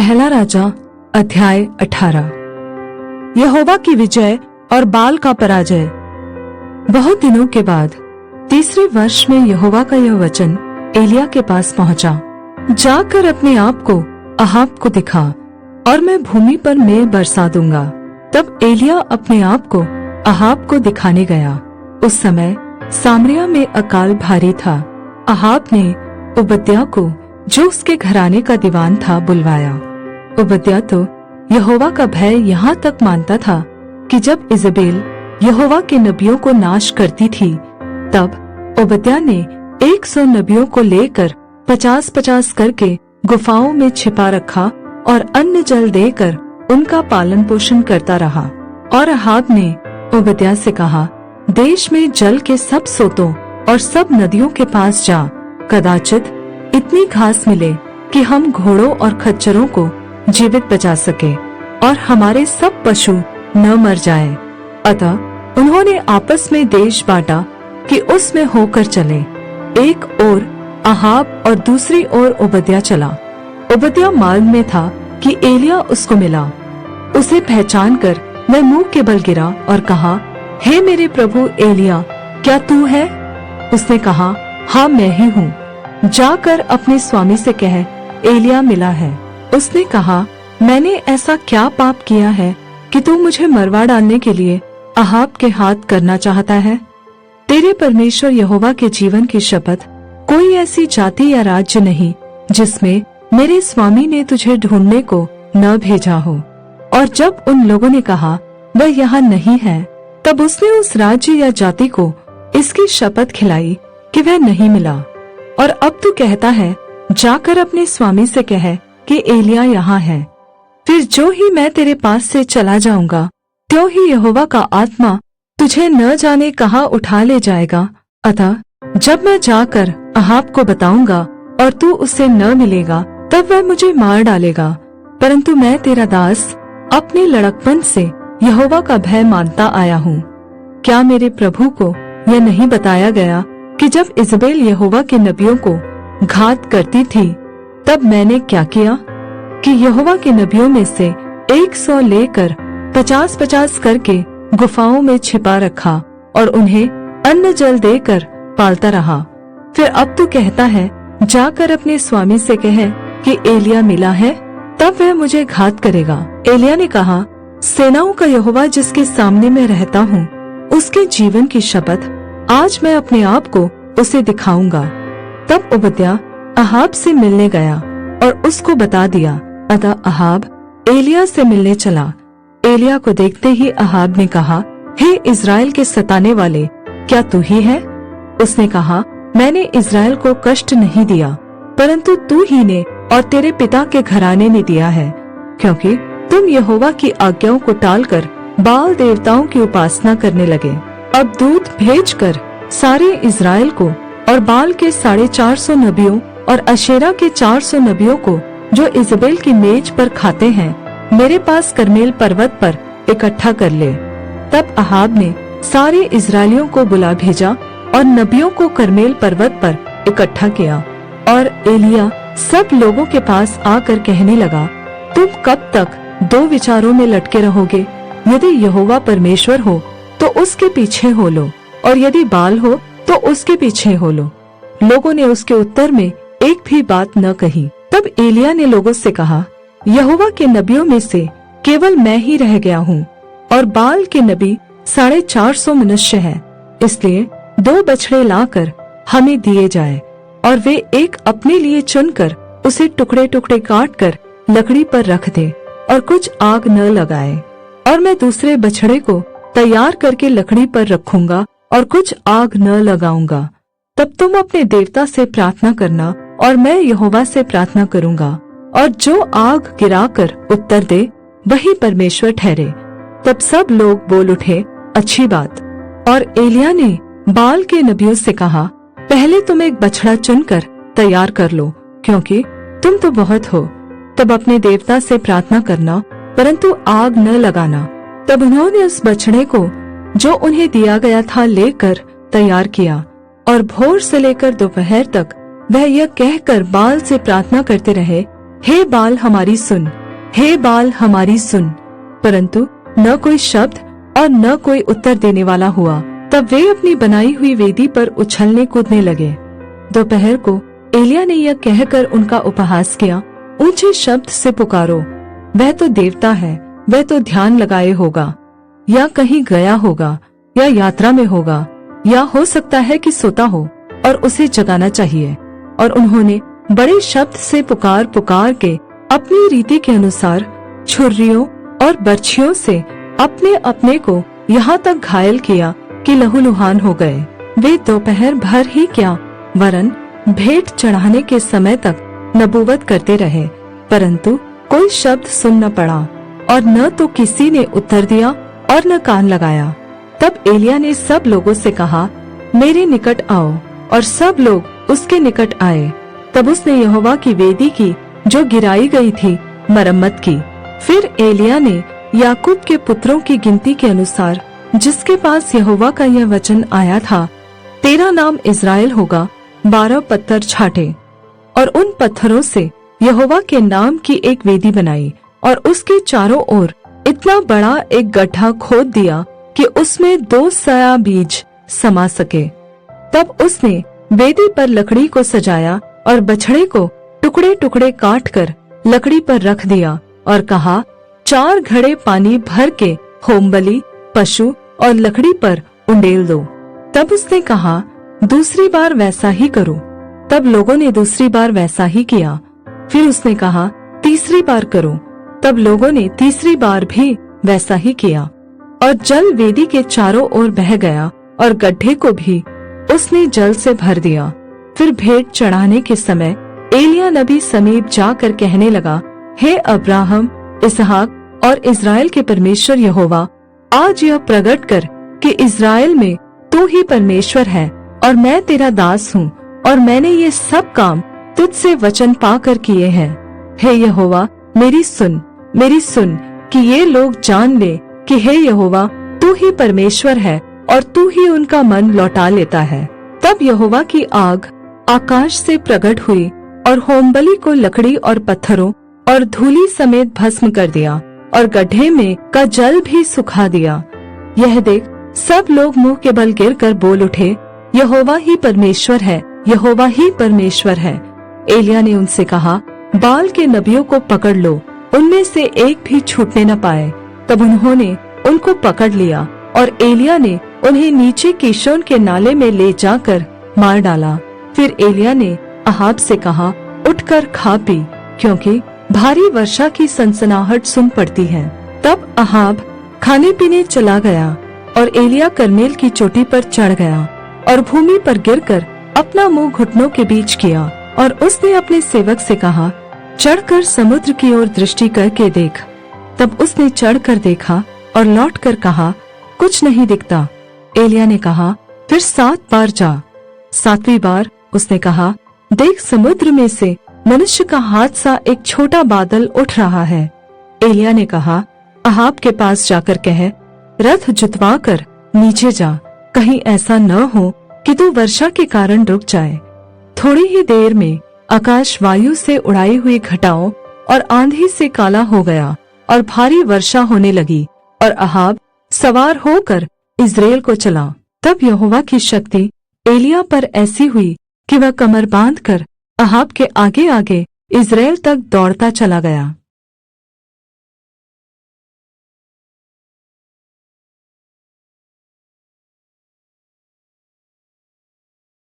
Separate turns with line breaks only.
पहला राजा अध्याय 18। यहोवा की विजय और बाल का पराजय। बहुत दिनों के बाद तीसरे वर्ष में यहोवा का यह वचन एलिया के पास पहुंचा, जाकर अपने आप को अहाब को दिखा और मैं भूमि पर मेघ बरसा दूंगा। तब एलिया अपने आप को अहाब को दिखाने गया। उस समय सामरिया में अकाल भारी था। अहाब ने ओबद्याह को, जो उसके घराने का दीवान था, बुलवाया। ओबद्याह तो यहोवा का भय यहाँ तक मानता था कि जब इजेबेल यहोवा के नबियों को नाश करती थी, तब ओबद्याह ने 100 नबियों को लेकर 50-50 करके गुफाओं में छिपा रखा और अन्न जल देकर उनका पालन पोषण करता रहा। और अहाब ने ओबद्याह से कहा, देश में जल के सब सोतों और सब नदियों के पास जा, कदाचित इतनी घास मिले कि हम घोड़ों और खच्चरों को जीवित बचा सके और हमारे सब पशु न मर जाएं। अतः उन्होंने आपस में देश बांटा कि उसमें होकर चले। एक ओर अहाब और दूसरी ओर ओबद्याह चला। ओबद्याह मार्ग में था कि एलिया उसको मिला। उसे पहचान कर वह मुंह के बल गिरा और कहा, हे मेरे प्रभु एलिया, क्या तू है? उसने कहा, हाँ मैं ही हूँ। जाकर अपने स्वामी से कह, एलिया मिला है। उसने कहा, मैंने ऐसा क्या पाप किया है कि तू मुझे मरवा डालने के लिए अहाब के हाथ करना चाहता है? तेरे परमेश्वर यहोवा के जीवन की शपथ, कोई ऐसी जाति या राज्य नहीं जिसमें मेरे स्वामी ने तुझे ढूंढने को न भेजा हो। और जब उन लोगों ने कहा, वह यहाँ नहीं है, तब उसने उस राज्य या जाति को इसकी शपथ खिलाई कि वह नहीं मिला। और अब तू कहता है, जाकर अपने स्वामी से कह कि एलिया यहाँ है। फिर जो ही मैं तेरे पास से चला जाऊंगा, त्यों ही यहोवा का आत्मा तुझे न जाने कहाँ उठा ले जाएगा। अतः जब मैं जाकर अहाब को बताऊंगा और तू उससे न मिलेगा, तब वह मुझे मार डालेगा। परंतु मैं तेरा दास अपने लड़कपन से यहोवा का भय मानता आया हूँ। क्या मेरे प्रभु को यह नहीं बताया गया कि जब इजेबेल यहोवा के नबियों को घात करती थी, तब मैंने क्या किया कि यहोवा के नबियों में से 100 लेकर 50-50 करके गुफाओं में छिपा रखा और उन्हें अन्न जल देकर पालता रहा। फिर अब तू कहता है, जाकर अपने स्वामी से कह कि एलिया मिला है, तब वह मुझे घात करेगा। एलिया ने कहा, सेनाओं का यहोवा जिसके सामने मैं रहता हूँ, उसके जीवन की शपथ, आज मैं अपने आप को उसे दिखाऊंगा। तब ओबद्याह अहाब से मिलने गया और उसको बता दिया। अतः अहाब एलिया से मिलने चला। एलिया को देखते ही अहाब ने कहा, हे इज़राइल के सताने वाले, क्या तू ही है? उसने कहा, मैंने इज़राइल को कष्ट नहीं दिया, परंतु तू ही ने और तेरे पिता के घराने ने दिया है, क्योंकि तुम यहोवा की आज्ञाओं को टालकर बाल देवताओं की उपासना करने लगे। अब दूत भेजकर सारे इज़राइल को और बाल के 450 नबियों और अशेरा के 400 नबियों को, जो इजेबेल की मेज पर खाते हैं, मेरे पास करमेल पर्वत पर इकट्ठा कर ले। तब अहाब ने सारे इजरायलियों को बुला भेजा और नबियों को करमेल पर्वत पर इकट्ठा किया। और एलिया सब लोगों के पास आकर कहने लगा, तुम कब तक दो विचारों में लटके रहोगे? यदि यहोवा परमेश्वर हो तो उसके पीछे हो लो, और यदि बाल हो तो उसके पीछे हो लो। लोगों ने उसके उत्तर में एक भी बात न कही। तब एलिया ने लोगों से कहा, यहोवा के नबियों में से केवल मैं ही रह गया हूँ, और बाल के नबी 450 मनुष्य हैं। इसलिए 2 बछड़े लाकर हमें दिए जाए, और वे एक अपने लिए चुनकर उसे टुकड़े टुकड़े काट कर लकड़ी पर रख दे, और कुछ आग न लगाए। और मैं दूसरे बछड़े को तैयार करके लकड़ी पर रखूंगा और कुछ आग न लगाऊंगा। तब तुम अपने देवता से प्रार्थना करना और मैं यहोवा से प्रार्थना करूंगा, और जो आग गिराकर उत्तर दे, वही परमेश्वर ठहरे। तब सब लोग बोल उठे, अच्छी बात। और एलिया ने बाल के नबियों से कहा, पहले तुम एक बछड़ा चुनकर तैयार कर लो, क्योंकि तुम तो बहुत हो। तब अपने देवता से प्रार्थना करना, परंतु आग न लगाना। तब उन्होंने उस बछड़े को, जो उन्हें दिया गया था, लेकर तैयार किया। और भोर से लेकर दोपहर तक वह यह कहकर बाल से प्रार्थना करते रहे, हे बाल हमारी सुन, हे बाल हमारी सुन। परंतु न कोई शब्द और न कोई उत्तर देने वाला हुआ। तब वे अपनी बनाई हुई वेदी पर उछलने कूदने लगे। दोपहर को एलिय्याह ने यह कहकर उनका उपहास किया, ऊंचे शब्द से पुकारो, वह तो देवता है, वह तो ध्यान लगाए होगा, या कहीं गया होगा, या यात्रा में होगा, या हो सकता है कि सोता हो और उसे जगाना चाहिए। और उन्होंने बड़े शब्द से पुकार पुकार के अपनी रीति के अनुसार छुरियों और बर्छियों से अपने अपने को यहाँ तक घायल किया कि लहूलुहान हो गए। वे दोपहर भर ही क्या वरन भेंट चढ़ाने के समय तक नबूवत करते रहे, परंतु कोई शब्द सुन न पड़ा और न तो किसी ने उत्तर दिया और न कान लगाया। तब एलिय्याह ने सब लोगों से कहा, मेरे निकट आओ, और सब लोग उसके निकट आए। तब उसने यहोवा की वेदी की जो गिराई गई थी मरम्मत की। फिर एलिय्याह ने याकूब के पुत्रों की गिनती के अनुसार, जिसके पास यहोवा का यह वचन आया था, तेरा नाम इज़राइल होगा, 12 पत्थर छाटे और उन पत्थरों से यहोवा के नाम की एक वेदी बनाई और उसके चारों ओर इतना बड़ा एक गड्ढा खोद दिया कि उसमें 2 सआ बीज समा सके। तब उसने वेदी पर लकड़ी को सजाया और बछड़े को टुकड़े टुकड़े काट कर लकड़ी पर रख दिया और कहा, 4 घड़े पानी भर के होमबलि, पशु और लकड़ी पर उंडेल दो। तब उसने कहा, दूसरी बार वैसा ही करो। तब लोगों ने दूसरी बार वैसा ही किया। फिर उसने कहा, तीसरी बार करो। तब लोगों ने तीसरी बार भी वैसा ही किया और जल वेदी के चारों ओर बह गया और गड्ढे को भी उसने जल से भर दिया। फिर भेंट चढ़ाने के समय एलिय्याह नबी समीप जाकर कहने लगा, हे अब्राहम, इसहाक और इज़राइल के परमेश्वर यहोवा, आज यह प्रगट कर कि इज़राइल में तू ही परमेश्वर है और मैं तेरा दास हूँ और मैंने ये सब काम तुझसे वचन पाकर किए हैं। हे यहोवा, मेरी सुन कि ये लोग जान ले कि हे यहोवा, तू ही परमेश्वर है और तू ही उनका मन लौटा लेता है। तब यहोवा की आग आकाश से प्रकट हुई और होमबलि को लकड़ी और पत्थरों और धूलि समेत भस्म कर दिया और गड्ढे में का जल भी सुखा दिया। यह देख सब लोग मुंह के बल गिरकर बोल उठे, यहोवा ही परमेश्वर है, यहोवा ही परमेश्वर है। एलिय्याह ने उनसे कहा, बाल के नबियों को पकड़ लो, उनमें से एक भी छूटने न पाए। तब उन्होंने उनको पकड़ लिया और एलिय्याह ने उन्हें नीचे कीशोन के नाले में ले जाकर मार डाला। फिर एलिय्याह ने अहाब से कहा, उठकर खा पी, क्योंकि भारी वर्षा की सनसनाहट सुन पड़ती है। तब अहाब खाने पीने चला गया और एलिय्याह कर्मेल की चोटी पर चढ़ गया और भूमि पर गिरकर अपना मुंह घुटनों के बीच किया और उसने अपने सेवक से कहा, चढ़कर समुद्र की ओर दृष्टि करके देख। तब उसने चढ़कर देखा और लौटकर कहा, कुछ नहीं दिखता। एलिय्याह ने कहा, फिर 7 बार जा। 7वीं बार उसने कहा, देख समुद्र में से मनुष्य का हाथ सा एक छोटा बादल उठ रहा है। एलिय्याह ने कहा, अहाब के पास जाकर कह, रथ जुतवा कर नीचे जा, कहीं ऐसा न हो कि तू वर्षा के कारण रुक जाए। थोड़ी ही देर में आकाश वायु से उड़ाई हुई घटाओं और आंधी से काला हो गया और भारी वर्षा होने लगी और अहाब सवार होकर इज़राइल को चला। तब यहोवा की शक्ति एलिय्याह पर ऐसी हुई कि वह कमर बांधकर अहाब के आगे आगे इज़राइल तक दौड़ता चला गया।